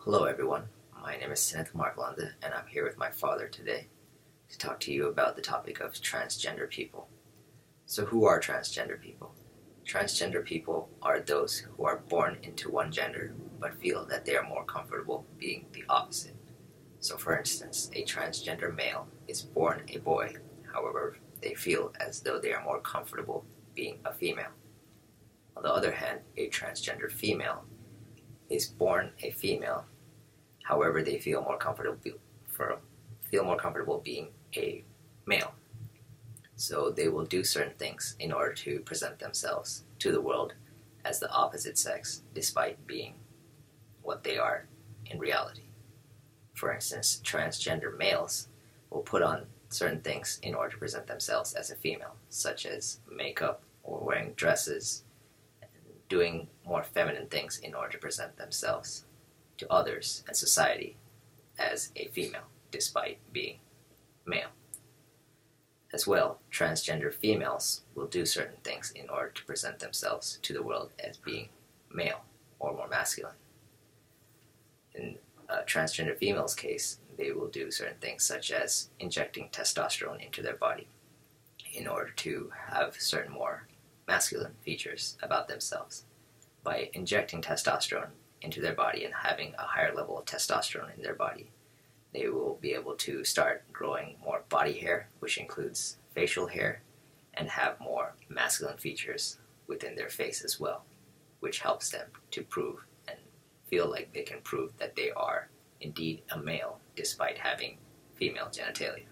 Hello everyone, my name is Sinith Markalande and I'm here with my father today to talk to you about the topic of transgender people. So who are transgender people? Transgender people are those who are born into one gender but feel that they are more comfortable being the opposite. So for instance, a transgender male is born a boy, however they feel as though they are more comfortable being a female. On the other hand, a transgender female is born a female. However, they feel more comfortable being a male. So they will do certain things in order to present themselves to the world as the opposite sex, despite being what they are in reality. For instance, transgender males will put on certain things in order to present themselves as a female, such as makeup or wearing dresses, and doing more feminine things in order to present themselves to others and society as a female, despite being male. As well, transgender females will do certain things in order to present themselves to the world as being male or more masculine. In a transgender female's case, they will do certain things such as injecting testosterone into their body in order to have certain more masculine features about themselves. By injecting testosterone into their body and having a higher level of testosterone in their body, they will be able to start growing more body hair, which includes facial hair, and have more masculine features within their face as well, which helps them to prove and feel like they can prove that they are indeed a male despite having female genitalia.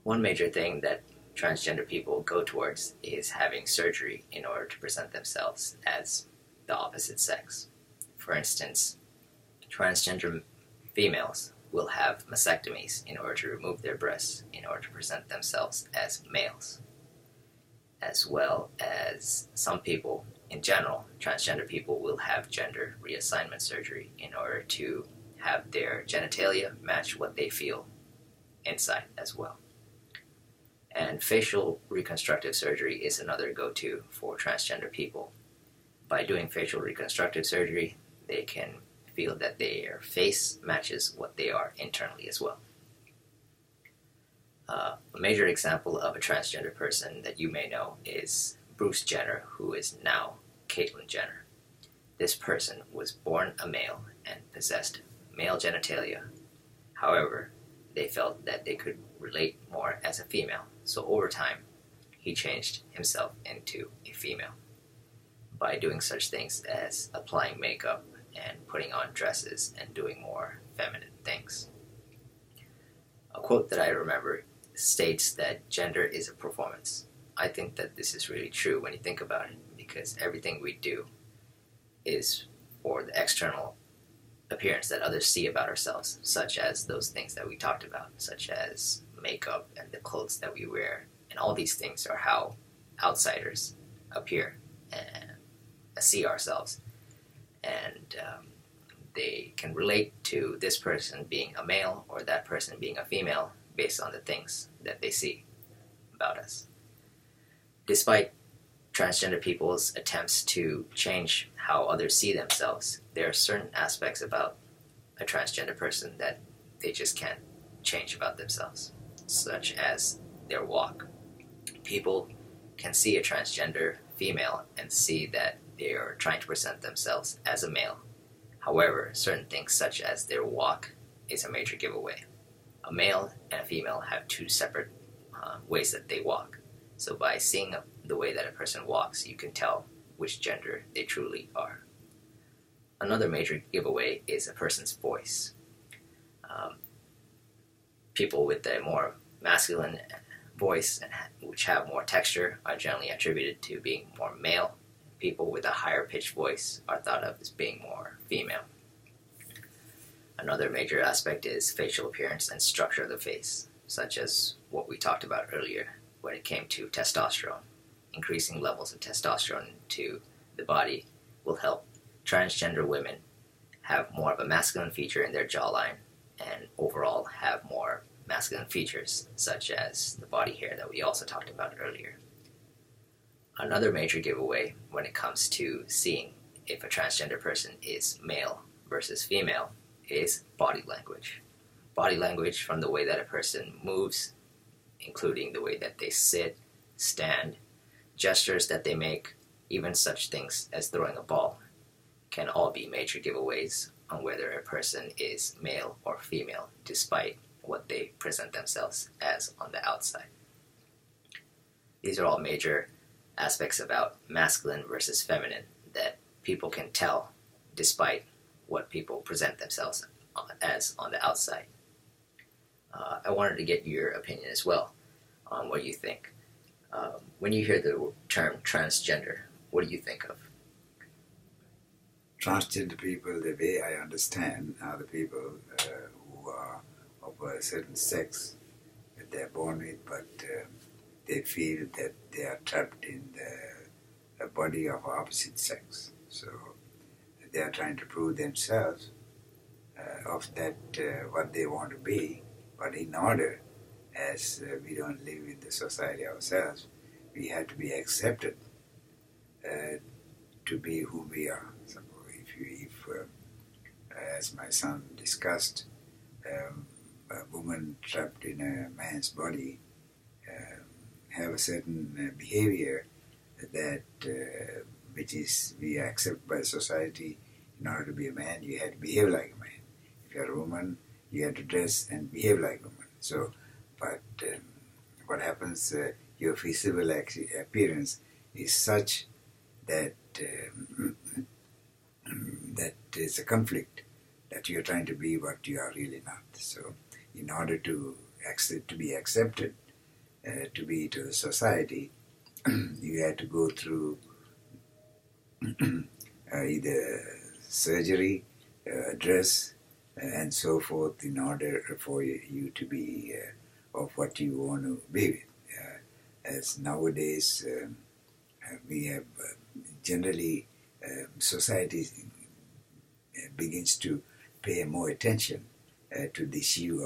One major thing that transgender people go towards is having surgery in order to present themselves as the opposite sex. For instance, transgender females will have mastectomies in order to remove their breasts in order to present themselves as males. As well as some people, in general, transgender people will have gender reassignment surgery in order to have their genitalia match what they feel inside as well. And facial reconstructive surgery is another go-to for transgender people. By doing facial reconstructive surgery, they can feel that their face matches what they are internally as well. A major example of a transgender person that you may know is Bruce Jenner, who is now Caitlyn Jenner. This person was born a male and possessed male genitalia. However, they felt that they could relate more as a female, so over time, he changed himself into a female by doing such things as applying makeup and putting on dresses and doing more feminine things. A quote that I remember states that gender is a performance. I think that this is really true when you think about it, because everything we do is for the external appearance that others see about ourselves, such as those things that we talked about, such as makeup and the clothes that we wear, and all these things are how outsiders appear and see ourselves, and they can relate to this person being a male or that person being a female based on the things that they see about us. Despite transgender people's attempts to change how others see themselves, there are certain aspects about a transgender person that they just can't change about themselves, such as their walk. People can see a transgender female and see that they are trying to present themselves as a male. However, certain things such as their walk is a major giveaway. A male and a female have two separate ways that they walk. So by seeing the way that a person walks, you can tell which gender they truly are. Another major giveaway is a person's voice. People with a more masculine voice, which have more texture, are generally attributed to being more male. People with a higher pitched voice are thought of as being more female. Another major aspect is facial appearance and structure of the face, such as what we talked about earlier when it came to testosterone. Increasing levels of testosterone into the body will help transgender women have more of a masculine feature in their jawline and overall have more masculine features, such as the body hair that we also talked about earlier. Another major giveaway when it comes to seeing if a transgender person is male versus female is body language. Body language from the way that a person moves, including the way that they sit, stand, gestures that they make, even such things as throwing a ball, can all be major giveaways on whether a person is male or female, despite what they present themselves as on the outside. These are all major aspects about masculine versus feminine that people can tell despite what people present themselves as on the outside. I wanted to get your opinion as well on what you think. When you hear the term transgender, what do you think of? Transgender people, the way I understand, are the people who are of a certain sex that they're born with, but they feel that they are trapped in the body of opposite sex. So they are trying to prove themselves of that what they want to be. But in order, as we don't live in the society ourselves, we have to be accepted to be who we are. So if as my son discussed, a woman trapped in a man's body have a certain behavior that which is we accept by society. In order to be a man, you have to behave like a man. If you're a woman, you have to dress and behave like a woman. So, but what happens? Your physical appearance is such that that is a conflict, that you are trying to be what you are really not. So, in order to be accepted, to be to the society, you have to go through either surgery, dress, and so forth, in order for you to be of what you want to be with. As nowadays, we have generally society begins to pay more attention to the issue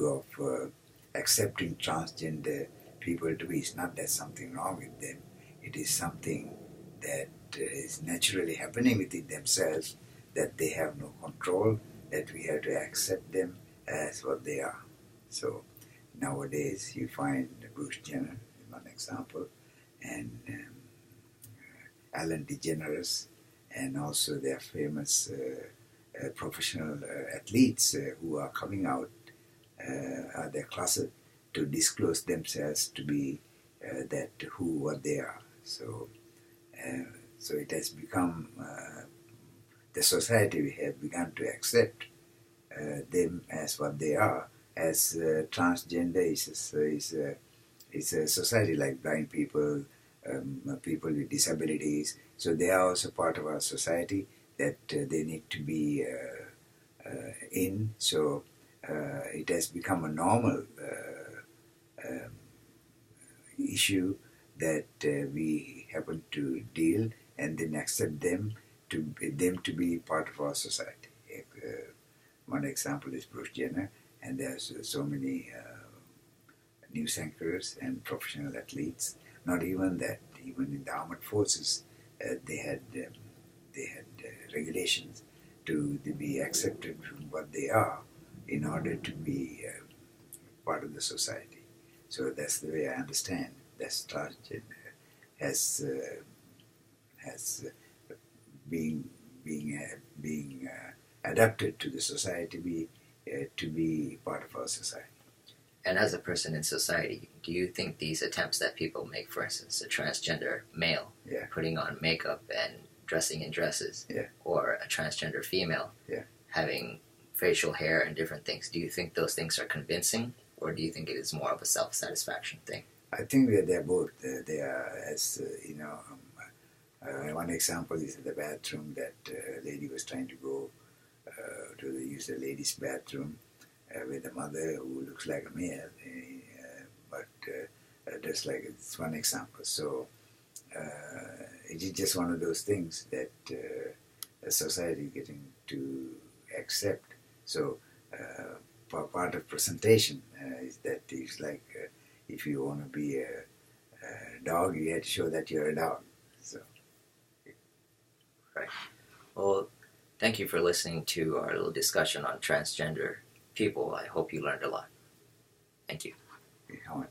of accepting transgender people to be. It's not that something wrong with them. It is something that is naturally happening within themselves, that they have no control, that we have to accept them as what they are. So nowadays you find Bruce Jenner, one example, and Ellen DeGeneres, and also their famous professional athletes who are coming out of their closet to disclose themselves to be what they are. So it has become the society we have begun to accept them as what they are. As transgender is a society like blind people, people with disabilities. So they are also part of our society that they need to be in. So it has become a normal issue that we happen to deal and then accept them to be part of our society. One example is Bruce Jenner, and there's so many news anchors and professional athletes. Not even that, even in the armed forces, they had regulations to be accepted from what they are in order to be part of the society. So that's the way I understand that transgender has being adapted to the society, to be part of our society. And as a person in society, do you think these attempts that people make, for instance, a transgender male putting on makeup and dressing in dresses, or a transgender female having facial hair and different things, do you think those things are convincing, or do you think it is more of a self-satisfaction thing? I think that they're both. They are, as one example is the bathroom that a lady was trying to go to use the ladies' bathroom with a mother who looks like a male, but just like it's one example. So it is just one of those things that the society is getting to accept. So part of presentation is that it's like if you want to be a dog, you have to show that you're a dog. So. Right. Thank you for listening to our little discussion on transgender people. I hope you learned a lot. Thank you. Yeah,